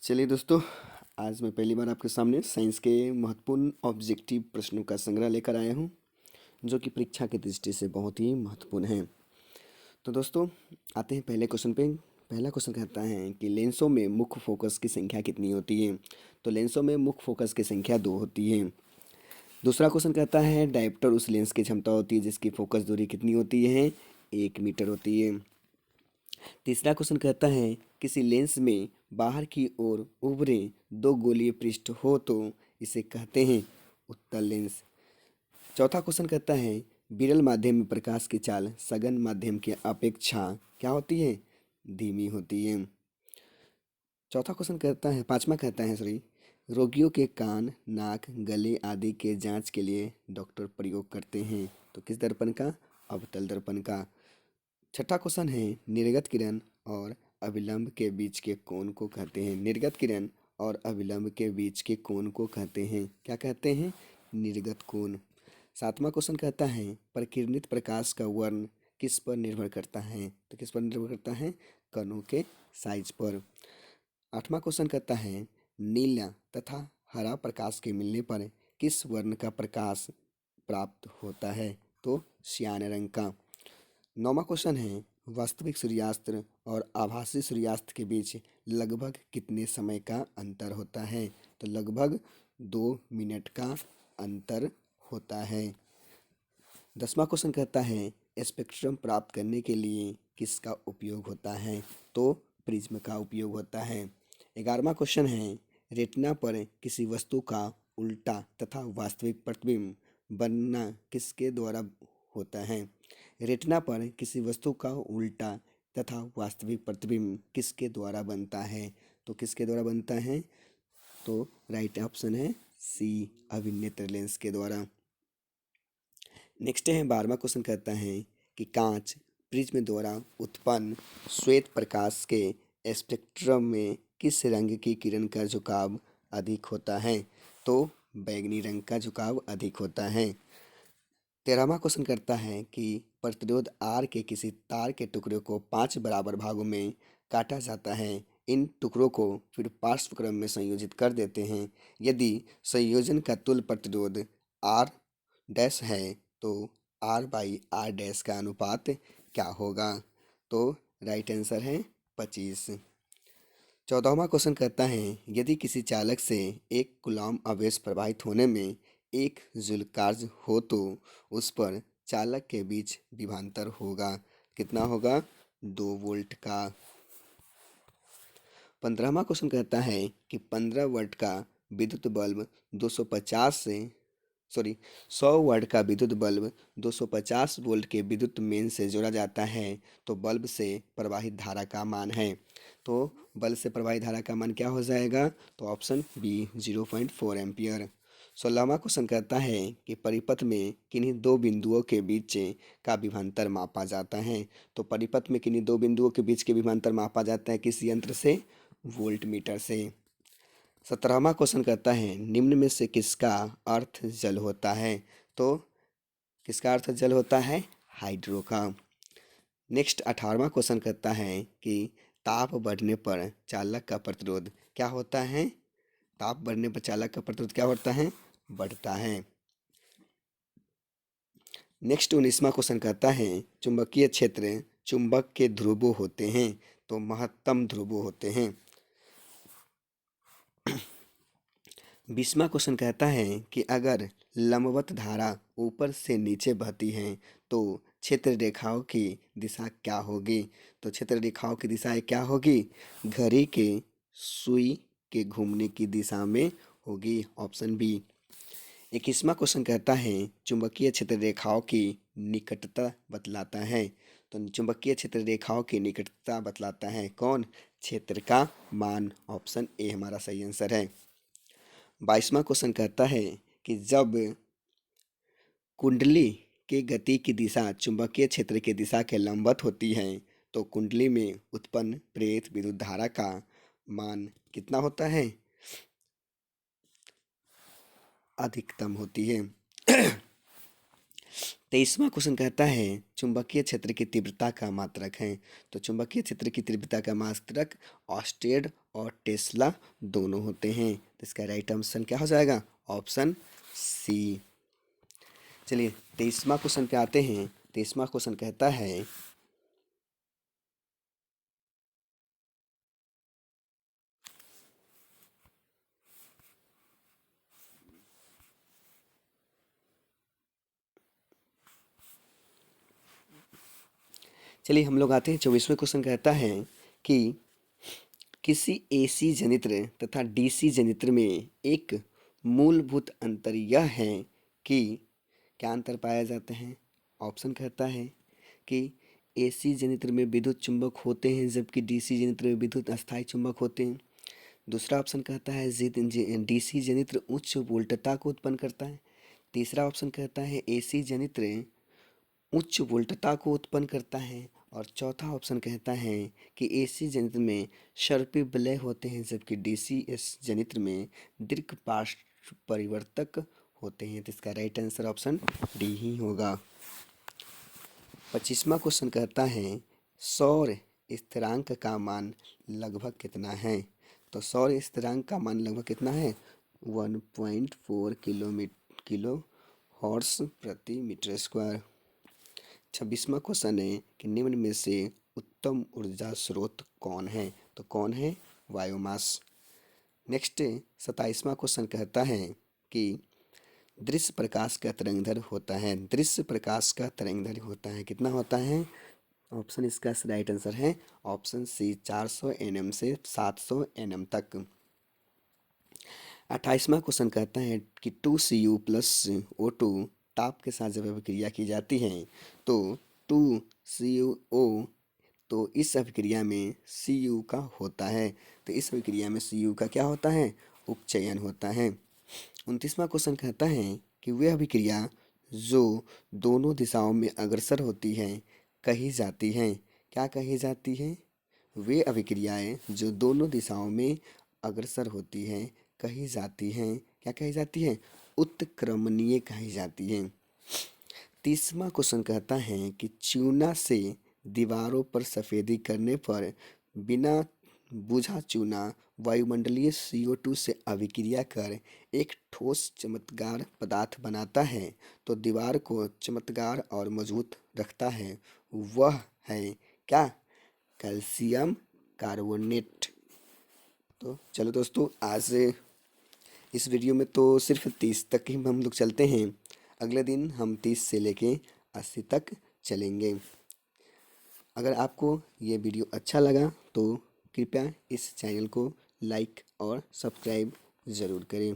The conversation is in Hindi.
चलिए दोस्तों, आज मैं पहली बार आपके सामने साइंस के महत्वपूर्ण ऑब्जेक्टिव प्रश्नों का संग्रह लेकर आया हूँ, जो कि परीक्षा की दृष्टि से बहुत ही महत्वपूर्ण है। तो दोस्तों, आते हैं पहले क्वेश्चन पे। पहला क्वेश्चन कहता है कि लेंसों में मुख्य फोकस की संख्या कितनी होती है। तो लेंसों में मुख्य फोकस की संख्या 2 होती है। दूसरा क्वेश्चन कहता है डायप्टर उस लेंस की क्षमता होती है जिसकी फोकस दूरी कितनी होती है, 1 मीटर होती है। तीसरा क्वेश्चन कहता है किसी लेंस में बाहर की ओर उभरे दो गोलीय पृष्ठ हो तो इसे कहते हैं उत्तल लेंस। चौथा क्वेश्चन कहता है विरल माध्यम में प्रकाश की चाल सघन माध्यम की अपेक्षा क्या होती है, धीमी होती है। चौथा क्वेश्चन कहता है पांचवा कहता है सॉरी रोगियों के कान, नाक, गले आदि के जांच के लिए डॉक्टर प्रयोग करते हैं तो किस दर्पण का, अवतल दर्पण का। छठा क्वेश्चन है निर्गत किरण और अभिलंब के बीच के कोण को कहते हैं, निर्गत किरण और अभिलंब के बीच के कोण को कहते हैं, क्या कहते हैं, निर्गत कोण। सातवां क्वेश्चन कहता है प्रकिरणित प्रकाश का वर्ण किस पर निर्भर करता है, तो किस पर निर्भर करता है, कणों के साइज पर। आठवां क्वेश्चन कहता है नीला तथा हरा प्रकाश के मिलने पर किस वर्ण का प्रकाश प्राप्त होता है, तो श्यान रंग का। नौवां क्वेश्चन है वास्तविक सूर्यास्त और आभासी सूर्यास्त के बीच लगभग कितने समय का अंतर होता है, तो लगभग 2 मिनट का अंतर होता है। 10वां क्वेश्चन कहता है स्पेक्ट्रम प्राप्त करने के लिए किसका उपयोग होता है, तो प्रिज्म का उपयोग होता है। 11वां क्वेश्चन है रेटिना पर किसी वस्तु का उल्टा तथा वास्तविक प्रतिबिंब बनना किसके द्वारा होता है। रेटिना पर किसी वस्तु का उल्टा तथा वास्तविक प्रतिबिंब किसके द्वारा बनता है, तो किसके द्वारा बनता है, तो राइट ऑप्शन है सी, अभिनेत्र लेंस के द्वारा। नेक्स्ट है 12वां क्वेश्चन कहता है कि कांच प्रिज्म द्वारा उत्पन्न श्वेत प्रकाश के स्पेक्ट्रम में किस रंग की किरण का झुकाव अधिक होता है, तो बैंगनी रंग का झुकाव अधिक होता है। 13वां क्वेश्चन करता है कि प्रतिरोध आर के किसी तार के टुकड़े को 5 बराबर भागों में काटा जाता है, इन टुकड़ों को फिर पार्श्व क्रम में संयोजित कर देते हैं, यदि संयोजन का तुल्य प्रतिरोध आर डैश है तो आर बाई आर डैश का अनुपात क्या होगा, तो राइट आंसर है 25। 14वां क्वेश्चन कहता है यदि किसी चालक से 1 कूलॉम आवेश प्रवाहित होने में 1 जूल कार्य हो तो उस पर चालक के बीच विभवांतर होगा, कितना होगा, 2 वोल्ट का। 15वां क्वेश्चन कहता है कि 15 वाट का विद्युत बल्ब 250 से 100 वाट का विद्युत बल्ब 250 वोल्ट के विद्युत मेन से जोड़ा जाता है तो बल्ब से प्रवाहित धारा का मान है, तो बल्ब से प्रवाहित धारा का मान क्या हो जाएगा, तो ऑप्शन बी 0.4 एम्पियर। 16वां क्वेश्चन कहता है कि परिपथ में किन्हीं दो बिंदुओं के बीच का विभवांतर मापा जाता है, तो परिपथ में किन्हीं दो बिंदुओं के बीच के विभवांतर मापा जाता है किस यंत्र से, वोल्ट मीटर से। 17वां क्वेश्चन कहता है निम्न में से किसका अर्थ जल होता है, तो किसका अर्थ जल होता है, हाइड्रो का। नेक्स्ट 18वां क्वेश्चन कहता है कि ताप बढ़ने पर चालक का प्रतिरोध क्या होता है, ताप बढ़ने पर चालक का प्रतिरोध क्या होता है, बढ़ता है। नेक्स्ट 19वां क्वेश्चन कहता है चुंबकीय क्षेत्र चुंबक के ध्रुवों होते हैं, तो महत्तम ध्रुवों होते हैं। 20वां क्वेश्चन कहता है कि अगर लंबवत धारा ऊपर से नीचे बहती है तो क्षेत्र रेखाओं की दिशा क्या होगी, तो क्षेत्र रेखाओं की दिशा क्या होगी, घड़ी के सुई के घूमने की दिशा में होगी, ऑप्शन बी। 21वां क्वेश्चन कहता है चुंबकीय क्षेत्र रेखाओं की निकटता बतलाता है, तो चुंबकीय क्षेत्र रेखाओं की निकटता बतलाता है कौन, क्षेत्र का मान, ऑप्शन ए हमारा सही आंसर है। 22वां क्वेश्चन कहता है कि जब कुंडली की गति की दिशा चुंबकीय क्षेत्र की दिशा के लंबवत होती है तो कुंडली में उत्पन्न प्रेरित विद्युत धारा का मान कितना होता है, अधिकतम होती है। 23वां क्वेश्चन कहता है चुंबकीय क्षेत्र की तीव्रता का मात्रक है। तो चुंबकीय क्षेत्र की तीव्रता का मात्रक ऑस्टेड और टेस्ला दोनों होते हैं। तो इसका राइट आंसर क्या हो जाएगा? Option C. चलिए 23वां क्वेश्चन पे आते हैं। 23वां क्वेश्चन कहता है चलिए हम लोग आते हैं 24वें क्वेश्चन कहता है कि किसी एसी जनित्र तथा डीसी जनित्र में एक मूलभूत अंतर यह है कि क्या अंतर पाया जाता है? ऑप्शन कहता है कि एसी जनित्र में विद्युत चुंबक होते हैं जबकि डीसी जनित्र में विद्युत अस्थायी चुंबक होते हैं। दूसरा ऑप्शन कहता है डीसी जनित्र उच्च वोल्टता को उत्पन्न करता है। तीसरा ऑप्शन कहता है एसी जनित्र उच्च वोल्टता को उत्पन्न करता है। और चौथा ऑप्शन कहता है कि एसी जनित्र में सर्पी विलय होते हैं जबकि डीसी एस जनित्र में दीर्घ पार्श्व परिवर्तक होते हैं। तो इसका राइट आंसर ऑप्शन डी ही होगा। 25वां क्वेश्चन कहता है सौर स्थिरांक का मान लगभग कितना है? तो सौर स्थिरांक का मान लगभग कितना है? 1.4 किलो हॉर्स प्रति मीटर स्क्वायर। 26वां क्वेश्चन है कि निम्न में से उत्तम ऊर्जा स्रोत कौन है? तो कौन है? बायोमास। नेक्स्ट 27वां क्वेश्चन कहता है कि दृश्य प्रकाश का तरंगदैर्घ्य होता है। दृश्य प्रकाश का तरंगदैर्घ्य होता है कितना होता है? ऑप्शन इसका राइट आंसर है ऑप्शन सी 400 nm से 700 nm तक। 28वां क्वेश्चन कहता है कि 2Cu प्लस O2 ताप के साथ जब अभिक्रिया की जाती है तो 2CO तो इस अभिक्रिया में Cu का होता है। तो इस अभिक्रिया में Cu का क्या होता है? उपचयन होता है। 29वां क्वेश्चन कहता है कि वह अभिक्रिया जो दोनों दिशाओं में अग्रसर होती है कही जाती हैं। क्या कही जाती हैं? वे अभिक्रियाएं जो दोनों दिशाओं में अग्रसर होती हैं कही जाती हैं। क्या कही जाती हैं? उत्क्रमणीय कही जाती हैं। 30वां क्वेश्चन कहता है कि चूना से दीवारों पर सफेदी करने पर बिना बुझा चूना वायुमंडलीय CO2 से अभिक्रिया कर एक ठोस चमकदार पदार्थ बनाता है तो दीवार को चमकदार और मजबूत रखता है वह है क्या? Calcium carbonate. तो चलो दोस्तों आज इस वीडियो में तो सिर्फ 30 तक ही हम लोग चलते हैं। अगले दिन हम 30 से लेके 80 तक चलेंगे। अगर आपको ये वीडियो अच्छा लगा तो कृपया इस चैनल को लाइक और सब्सक्राइब ज़रूर करें।